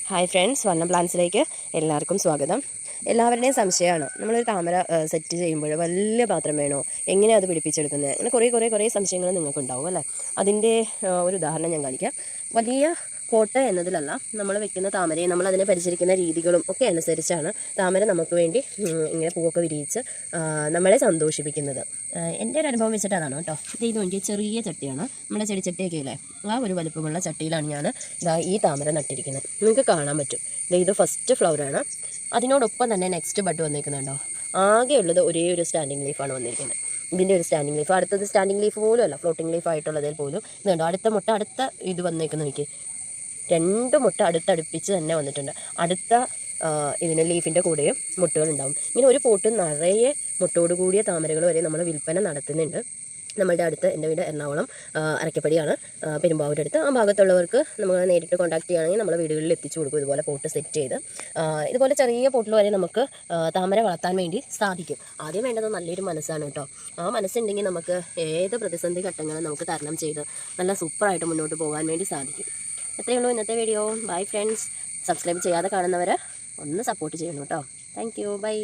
Hi friends, വർണ്ണ പ്ലാൻസിലേക്ക് എല്ലാവർക്കും സ്വാഗതം. എല്ലാവരുടെയും സംശയമാണ്, നമ്മളൊരു താമര സെറ്റ് ചെയ്യുമ്പോൾ വലിയ പാത്രം വേണോ, എങ്ങനെയാണ് അത് പിടിപ്പിച്ചെടുക്കുന്നത്, അങ്ങനെ കുറേ സംശയങ്ങൾ നിങ്ങൾക്കുണ്ടാവും അല്ലേ. അതിൻ്റെ ഒരു ഉദാഹരണം ഞാൻ കാണിക്കാം. വലിയ കോട്ട എന്നതിലല്ല, നമ്മൾ വെക്കുന്ന താമരയെ നമ്മൾ അതിനെ പരിചരിക്കുന്ന രീതികളും ഒക്കെ അനുസരിച്ചാണ് താമര നമുക്ക് വേണ്ടി ഇങ്ങനെ പൂവൊക്കെ വിരിയിച്ച് നമ്മളെ സന്തോഷിപ്പിക്കുന്നത്. എൻ്റെ ഒരു അനുഭവം വെച്ചിട്ട് അതാണ് കേട്ടോ. ഇത് നോക്കിയ ചെറിയ ചട്ടിയാണ്, നമ്മുടെ ചെടിച്ചട്ടിയൊക്കെ ഇല്ലേ, ആ ഒരു വലുപ്പമുള്ള ചട്ടിയിലാണ് ഞാൻ ഈ താമര നട്ടിരിക്കുന്നത്. നിങ്ങൾക്ക് കാണാൻ പറ്റും, ഇത് ഫസ്റ്റ് ഫ്ലവറാണ്. അതിനോടൊപ്പം തന്നെ നെക്സ്റ്റ് ബഡ് വന്നിരിക്കുന്നുണ്ടോ. ആകെയുള്ളത് ഒരേ ഒരു സ്റ്റാൻഡിങ് ലീഫാണ് വന്നിരിക്കുന്നത്. ഇതിൻ്റെ ഒരു സ്റ്റാൻഡിങ് ലീഫ്, അടുത്തത് സ്റ്റാൻഡിങ് ലീഫ് പോലും അല്ല, ഫ്ലോട്ടിംഗ് ലീഫ് ആയിട്ടുള്ളതിൽ പോലും ഇതുണ്ടോ. അടുത്ത മുട്ട അടുത്ത ഇത് വന്നേക്കുന്ന നോക്കി, 2 മുട്ട അടുത്തടുപ്പിച്ച് തന്നെ വന്നിട്ടുണ്ട്. അടുത്ത ഇതിന് ലീഫിൻ്റെ കൂടെയും മുട്ടുകളുണ്ടാവും. ഇങ്ങനെ ഒരു പോട്ട് നിറയെ മുട്ടോട് കൂടിയ താമരകൾ വരെ നമ്മൾ വിൽപ്പന നടത്തുന്നുണ്ട്. നമ്മളുടെ അടുത്ത്, എൻ്റെ വീട് എറണാകുളം അരക്കപ്പടിയാണ്, പെരുമ്പാവൂരുടെ അടുത്ത്. ആ ഭാഗത്തുള്ളവർക്ക് നമ്മൾ നേരിട്ട് കോൺടാക്ട് ചെയ്യുകയാണെങ്കിൽ നമ്മൾ വീടുകളിൽ എത്തിച്ചു കൊടുക്കും. ഇതുപോലെ പോട്ട് സെറ്റ് ചെയ്ത് ഇതുപോലെ ചെറിയ പോട്ടിൽ വരെ നമുക്ക് താമര വളർത്താൻ വേണ്ടി സാധിക്കും. ആദ്യം വേണ്ടത് നല്ലൊരു മനസ്സാണ് കേട്ടോ. ആ മനസ്സുണ്ടെങ്കിൽ നമുക്ക് ഏത് പ്രതിസന്ധി ഘട്ടങ്ങളും നമുക്ക് തരണം ചെയ്ത് നല്ല സൂപ്പറായിട്ട് മുന്നോട്ട് പോകാൻ വേണ്ടി സാധിക്കും. എത്രയേ ഉള്ളൂ ഇന്നത്തെ വീഡിയോ. Bye friends. സബ്സ്ക്രൈബ് ചെയ്യാതെ കാണുന്നവർ ഒന്ന് സപ്പോർട്ട് ചെയ്യണം കേട്ടോ. Thank you. ബൈ.